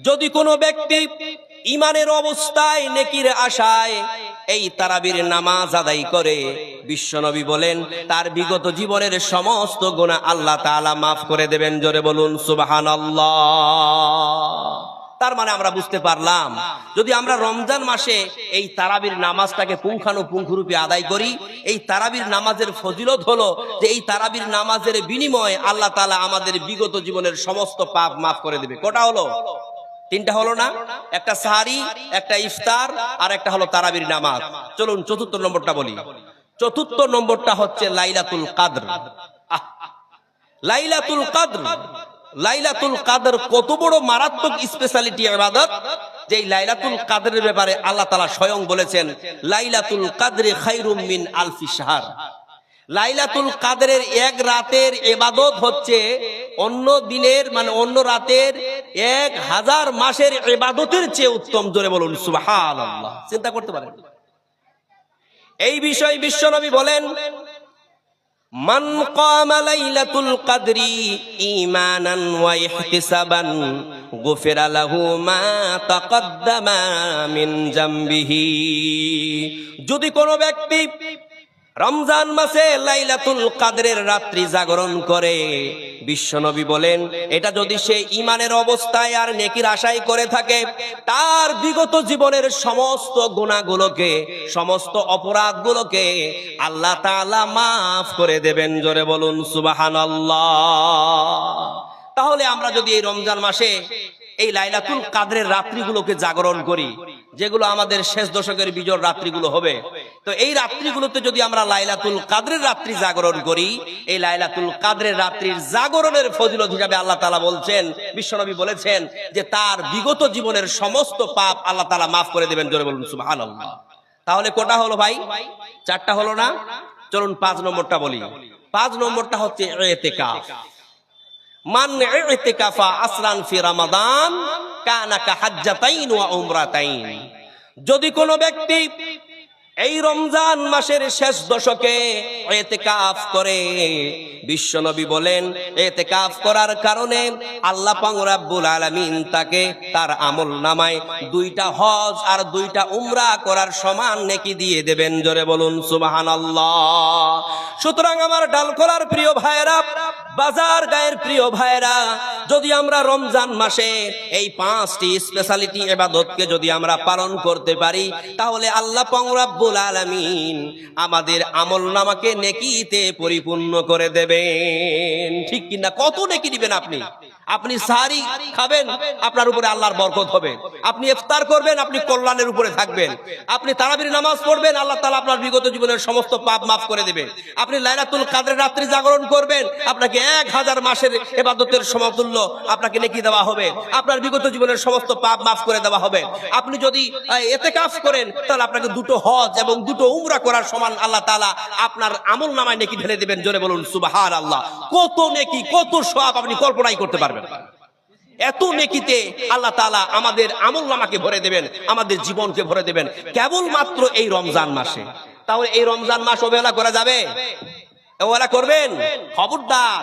যদি কোনো ব্যক্তি ইমানের অবস্থায় নেকির আশায় এই তারাবির নামাজ আদায় করে, বিশ্বনবী বলেন তার বিগত জীবনের সমস্ত গুনাহ আল্লাহ তাআলা মাফ করে দেবেন। জোরে বলুন সুবহানাল্লাহ। তার মানে আমরা বুঝতে পারলাম, যদি আমরা রমজান মাসে এই তারাবির নামাজটাকে পুঙ্খানুপুঙ্খরূপে আদায় করি, এই তারাবির নামাজের ফজিলত হলো যে এই তারাবির নামাজের বিনিময়ে আল্লাহ তাআলা আমাদের বিগত জীবনের সমস্ত পাপ মাফ করে দেবে। কটা হলো? তিনটা হলো না? একটা সাহারি, একটা ইফতার, আর একটা হলো তারাবির নামাজ। চলুন চতুর্থ নম্বরটা বলি। চতুর্থ নম্বরটা হচ্ছে লাইলাতুল কদর। লাইলাতুল কদর, লাইলাতুল কদর কত বড় মারাত্মক স্পেশালিটি ইবাদত যে এই লাইলাতুল কদরের ব্যাপারে আল্লাহ তাআলা স্বয়ং বলেছেন, লাইলাতুল কদরি খায়রুম মিন আলফি শাহর। লাইলাতুল কদরের এক রাতের ইবাদত হচ্ছে অন্য দিনের মানে অন্য রাতের 1000 মাসের ইবাদতের চেয়ে উত্তম। জোরে বলুন সুবহানাল্লাহ। চিন্তা করতে পারেন। এই বিষয় বিশ্বনবী বলেন, মান কামা লাইলাতুল কদরি ঈমানান ওয়া ইহতিসাবান গুফিরা লাহু মা তাকদ্দামা মিন জামবিহি। যদি কোনো ব্যক্তি রমজান মাসে লাইলাতুল কদরের রাত্রি জাগরণ করে, বিশ্বনবী বলেন এটা যদি সে ঈমানের অবস্থায় আর নেকির আশায় করে থাকে, তার বিগত জীবনের সমস্ত গুনাহগুলোকে, সমস্ত অপরাধগুলোকে আল্লাহ তাআলা মাফ করে দেবেন। জোরে বলুন সুবহানাল্লাহ। তাহলে আমরা যদি এই রমজান মাসে এই লাইলাতুল কদরের রাত্রিগুলোকে জাগরণ করি, যেগুলো আমাদের শেষ দশকের বিজোড় রাত্রিগুলো হবে, তো এই রাত্রিগুলোতে যদি আমরা লাইলাতুল কদরের রাত্রি জাগরণ করি, এই লাইলাতুল কদরের রাত্রির জাগরণের ফজিলত হিসাবে আল্লাহ তাআলা বলছেন, বিশ্বনবী বলেছেন যে তার বিগত জীবনের সমস্ত পাপ আল্লাহ তাআলা মাফ করে দেবেন। জোরে বলুন সুবহানাল্লাহ। তাহলে কটা হলো ভাই? 4টা হলো না? চলুন 5 নম্বরটা বলি। 5 নম্বরটা হচ্ছে ইতিকাফ। মান ইতিকাফা আসরান ফি রমাদান কানা কাহাজ্জাতাইন ওয়া উমরাতাইন। যদি কোনো ব্যক্তি এই রমজান মাসের শেষ দশকে ইতিকাফ করে, বিশ্বনবী বলেন ইতিকাফ করার কারণে আল্লাহ পাক রব্বুল আলামিন তাকে তার আমলনামায় 2টা হজ আর 2টা উমরা করার সমান নেকি দিয়ে দেবেন। জোরে বলুন সুবহানাল্লাহ। সুতরাং আমার ডালখোলার প্রিয় ভাইরা, বাজার গায়ের প্রিয় ভাইরা, যদি আমরা রমজান মাসে এই 5টি স্পেশালিটি ইবাদতকে যদি আমরা পালন করতে পারি, তাহলে আল্লাহ পাক রব্বুল আলামিন আমাদের আমলনামাকে নেকিতে পরিপূর্ণ করে দেবেন। ঠিক কিনা? কত নেকি দিবেন আপনি? আপনি সাহারি খাবেন, আপনার উপরে আল্লাহর বরকত হবে। আপনি ইফতার করবেন, আপনি কল্যাণের উপরে থাকবেন। আপনি তারাবির নামাজ পড়বেন, আল্লাহ তাআলা আপনার বিগত জীবনের সমস্ত পাপ মাফ করে দেবে। আপনি লাইলাতুল কদরের রাত্রি জাগরণ করবেন, আপনাকে 1000 মাসের ইবাদতের সমতুল্য আপনাকে নেকি দেওয়া হবে। আপনার বিগত জীবনের সমস্ত পাপ মাফ করে দেওয়া হবে। আপনি যদি ইতিকাফ করেন, তাহলে আপনাকে 2টো হজ এবং 2টো উমরা করার সমান আল্লাহ তাআলা আপনার আমলনামায় নেকি ঢেলে দেবেন। জোরে বলুন সুবহানাল্লাহ। কত নেকি, কত সওয়াব আপনি কল্পনাই করতে পারবেন। এত নেকিতে আল্লাহ তাআলা আমাদের আমলনামাকে ভরে দেবেন, আমাদের জীবনকে ভরে দেবেন, কেবলমাত্র এই রমজান মাসে। তাহলে এই রমজান মাস অবহেলা করা যাবে? অবহেলা করবেন? খবরদার।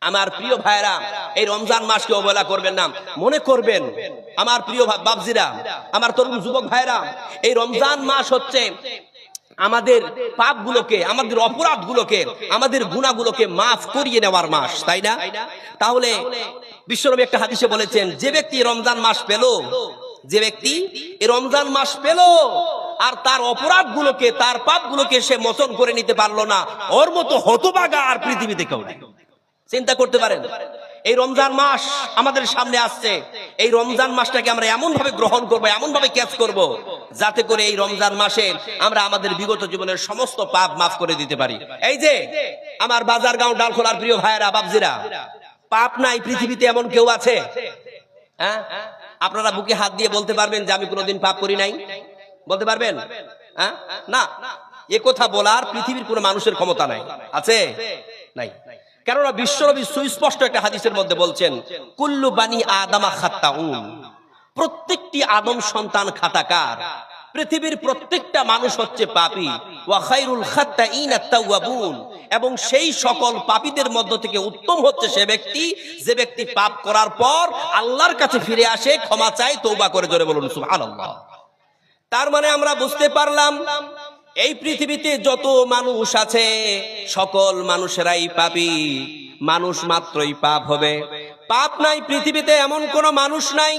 আমার প্রিয় ভাইরা, এই রমজান মাসকে অবহেলা করবেন না। মনে করবেন আমার প্রিয় বাবজিরা, আমার তরুণ যুবক ভাইরা, এই রমজান মাস হচ্ছে আমাদের পাপগুলোকে, আমাদের অপরাধগুলোকে, আমাদের গুনাহগুলোকে মাফ করিয়ে নেওয়ার মাস, তাই না? তাহলে বিশ্বনবী একটা হাদিসে বলেছেন, যে ব্যক্তি রমজান মাস পেল, যে ব্যক্তি এই রমজান মাস পেল আর তার অপরাধগুলোকে, তার পাপগুলোকে সে মোচন করে নিতে পারলো না, ওর মতো হতভাগা আর পৃথিবীতে কেউ নেই। চিন্তা করতে পারেন। এই রমজান মাস আমাদের সামনে আসছে, এই রমজান মাসটাকে আমরা এমন ভাবে গ্রহণ করবো, এমন ভাবে ক্যাচ করব, যাতে করে এই রমজান মাসে আমরা আমাদের বিগত জীবনের সমস্ত পাপ মাফ করে দিতে পারি। এই যে আমার বাজারগাঁও ডালখোলার প্রিয় ভাইয়েরা, বাবজিরা, পাপ নাই পৃথিবীতে এমন কেউ আছে? হ্যাঁ, আপনারা বুকে হাত দিয়ে বলতে পারবেন যে আমি কোনোদিন পাপ করি নাই? বলতে পারবেন? হ্যাঁ, না, এ কথা বলার পৃথিবীর কোনো মানুষের ক্ষমতা নাই। আছে? নাই। কেননা বিশ্বনবী সুস্পষ্ট একটা হাদিসের মধ্যে বলছেন, কুল্লু বানি আদামা খাত্তাউন, প্রত্যেকটি আদম সন্তান খাতাকার। পৃথিবীর প্রত্যেকটা মানুষ হচ্ছে পাপী। ওয়া খায়রুল খাত্তাইনা আত-তাওয়াবুন, এবং সেই সকল পাপীদের মধ্য থেকে উত্তম হচ্ছে সে ব্যক্তি যে ব্যক্তি পাপ করার পর আল্লাহর কাছে ফিরে আসে, ক্ষমা চায়, তওবা করে। জোরে বলুন সুবহানাল্লাহ। তার মানে আমরা বুঝতে পারলাম এই পৃথিবীতে যত মানুষ আছে সকল মানুষেরাই পাপী। মানুষ মাত্রই পাপ হবে, পাপ নাই পৃথিবীতে এমন কোন মানুষ নাই।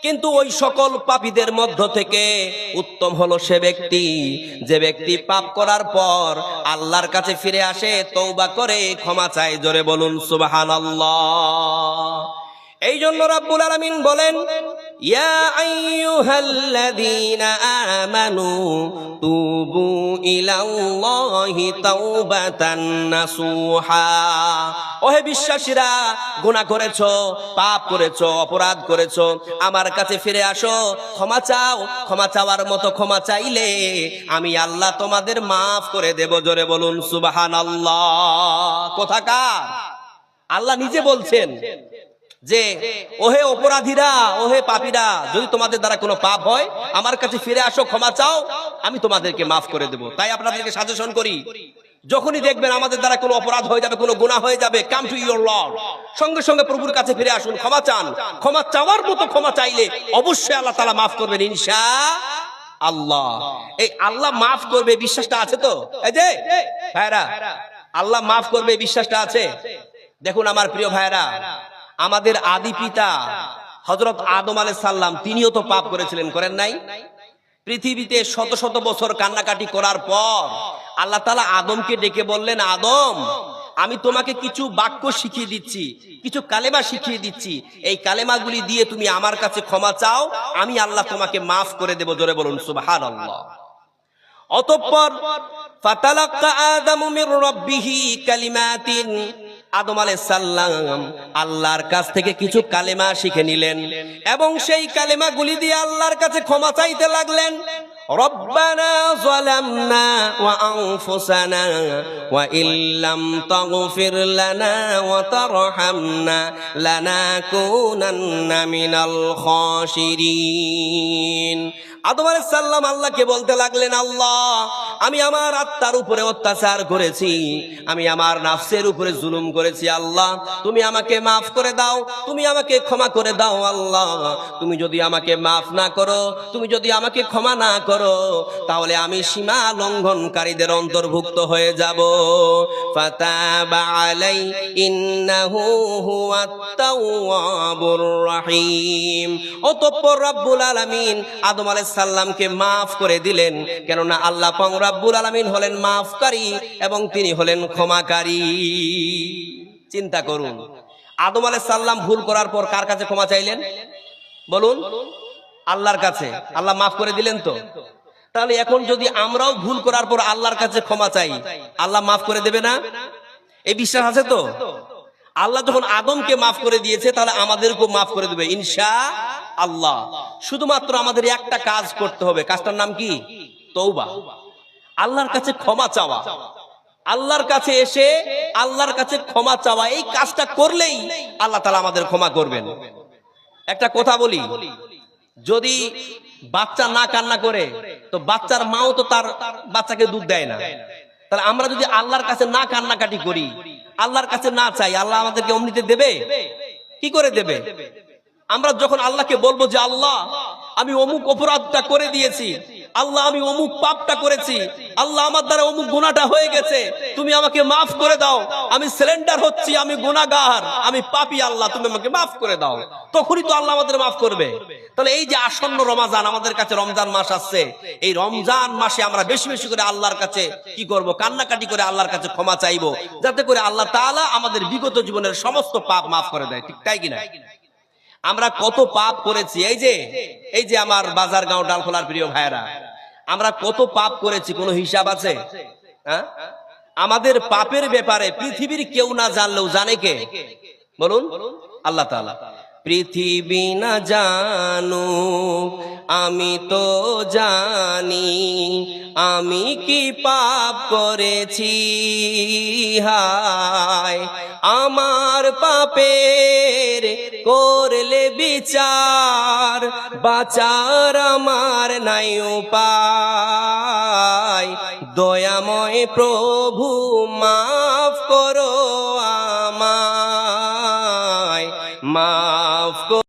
কিন্তু ওই সকল পাপীদের মধ্য থেকে উত্তম হলো সে ব্যক্তি যে ব্যক্তি পাপ করার পর আল্লাহর কাছে ফিরে আসে, তওবা করে, ক্ষমা চায়। জোরে বলুন সুবহানাল্লাহ। এই জন্য রাব্বুল আলামিন বলেন, ইয়া আইয়ুহাল্লাযীনা আমানু তুবু ইলাল্লাহি তাওবাতান নাসুহা। ওহে বিশ্বাসীরা, গুনাহ করেছো, পাপ করেছো, অপরাধ করেছো, আমার কাছে ফিরে আসো, ক্ষমা চাও। ক্ষমা চাওয়ার মতো ক্ষমা চাইলে আমি আল্লাহ তোমাদের মাফ করে দেব। জোরে বলুন সুবহানাল্লাহ। কোথাকার? আল্লাহ নিজে বলছেন যে ওহে অপরাধীরা, ওহে পাপীরা, যদি তোমাদের দ্বারা কোনো পাপ হয় আমার কাছে ফিরে আসো, ক্ষমা চাও, আমি তোমাদেরকে মাফ করে দেব। তাই আপনাদেরকে সাজেশন করি, যখনই দেখবেন আমাদের দ্বারা কোনো অপরাধ হয়ে যাবে, কোনো গুনাহ হয়ে যাবে, কাম টু ইওর লর্ড, সঙ্গে সঙ্গে প্রভুর কাছে ফিরে আসুন, ক্ষমা চান। ক্ষমা চাওয়ার মতো ক্ষমা চাইলে অবশ্যই আল্লাহ তাআলা মাফ করবেন ইনশাআল্লাহ। এই আল্লাহ মাফ করবে বিশ্বাসটা আছে তো? এই যে ভাইরা, আল্লাহ মাফ করবে বিশ্বাসটা আছে? দেখুন আমার প্রিয় ভাইরা, আমাদের আদি পিতা হযরত আদম আলাইহিস সালাম, তিনিও তো পাপ করেছিলেন, করেন নাই? পৃথিবীতে শত শত বছর কান্নাকাটি করার পর আল্লাহ তাআলা আদমকে ডেকে বললেন, আদম, আমি তোমাকে কিছু বাক্য শিখিয়ে দিচ্ছি, কিছু কালেমা শিখিয়ে দিচ্ছি, এই কালেমাগুলি দিয়ে তুমি আমার কাছে ক্ষমা চাও, আমি আল্লাহ তোমাকে মাফ করে দেব। জোরে বলুন সুবহানাল্লাহ। অতঃপর ফাতালাক্কা আদামু মির রাব্বিহি কালিমাতিন, আদম আলাইহিস সালাম আল্লাহর কাছ থেকে কিছু কালেমা শিখে নিলেন এবং সেই কালেমাগুলি দিয়ে আল্লাহর কাছে ক্ষমা চাইতে লাগলেন। রব্বানা যালামনা ওয়া আনফুসানা ওয়া ইল্লাম তাগফির লানা ওয়া তারহামনা লানাকুনান্না মিনাল খাসিরিন। আদম আলাইহিস সালাম আল্লাহকে বলতে লাগলেন, আল্লাহ, আমি আমার আত্মার উপরে অত্যাচার করেছি, আমি আমার নাফসের উপরে জুলুম করেছি, আল্লাহ তুমি আমাকে মাফ করে দাও, তুমি আমাকে ক্ষমা করে দাও। আল্লাহ তুমি যদি আমাকে মাফ না করো, তুমি যদি আমাকে ক্ষমা না করো, তাহলে আমি সীমা লঙ্ঘনকারীদের অন্তর্ভুক্ত হয়ে যাব। ফাতাবা আলাই ইন্নাহু হুয়াত তাওয়াবুর রহিম। অতঃপর রব্বুল আলামিন আদম আলাইহিস সালামকে মাফ করে দিলেন, কেননা আল্লাহ পাক রব্বুল আলামিন হলেন মাফকারী এবং তিনি হলেন ক্ষমাকারী। চিন্তা করুন, আদম আলাইহিস সালাম ভুল করার পর কার কাছে ক্ষমা চাইলেন? বলুন, আল্লাহর কাছে। আল্লাহ মাফ করে দিলেন তো? তাহলে এখন যদি আমরাও ভুল করার পর আল্লাহর কাছে ক্ষমা চাই, আল্লাহ মাফ করে দেবে না? এই বিশ্বাস আছে তো? আল্লাহ যখন আদমকে মাফ করে দিয়েছে, তাহলে আমাদেরকেও মাফ করে দেবে ইনশাআল্লাহ। শুধুমাত্র আমাদের একটা কাজ করতে হবে, কাজটার নাম কি? তওবা। আল্লাহর কাছে ক্ষমা চাওয়া, আল্লাহর কাছে এসে আল্লাহর কাছে ক্ষমা চাওয়া, এই কাজটা করলেই আল্লাহ তাআলা আমাদের ক্ষমা করবেন। একটা কথা বলি, যদি বাচ্চা না কান্না করে তো বাচ্চার মাও তো তার বাচ্চাকে দুধ দেয় না। তাহলে আমরা যদি আল্লাহর কাছে না কান্নাকাটি করি, আল্লাহর কাছে না চাই, আল্লাহ আমাদেরকে অমনিতে দেবে? কি করে দেবে? আমরা যখন আল্লাহকে বলবো যে আল্লাহ আমি অমুক অপরাধটা করে দিয়েছি, আল্লাহ আমি অমুক পাপটা করেছি, আল্লাহ আমার দ্বারা অমুক গুনাহটা হয়ে গেছে, তুমি আমাকে মাফ করে দাও, আমি সিলিন্ডার হচ্ছি, আমি গুনাহগার, আমি পাপী, আল্লাহ তুমি আমাকে মাফ করে দাও, তখনই তো আল্লাহ আমাদের মাফ করবে। তাহলে এই যে আসন্ন রমজান, আমাদের কাছে রমজান মাস আসছে, এই রমজান মাসে আমরা বেশি বেশি করে আল্লাহর কাছে কি করব? কান্নাকাটি করে আল্লাহর কাছে ক্ষমা চাইবো, যাতে করে আল্লাহ তাআলা আমাদের বিগত জীবনের সমস্ত পাপ মাফ করে দেয়। ঠিক তাই কিনা? আমরা কত পাপ করেছি, এই যে আমার বাজার গাঁও ডালখোলার প্রিয় ভাইয়েরা, আমরা কত পাপ করেছি, কোনো হিসাব আছে? হ্যাঁ, আমাদের পাপের ব্যাপারে পৃথিবীর কেউ না জানলেও জানে কে? বলুন, আল্লাহ তাআলা। পৃথিবী না জানুক আমি তো জানি, আমি কি পাপ করেছি, হায় আমার পাপের করলে বিচার, বাঁচার আমার নাই উপায়, দয়াময় প্রভু মাফ করো আমায়, মাফ করো।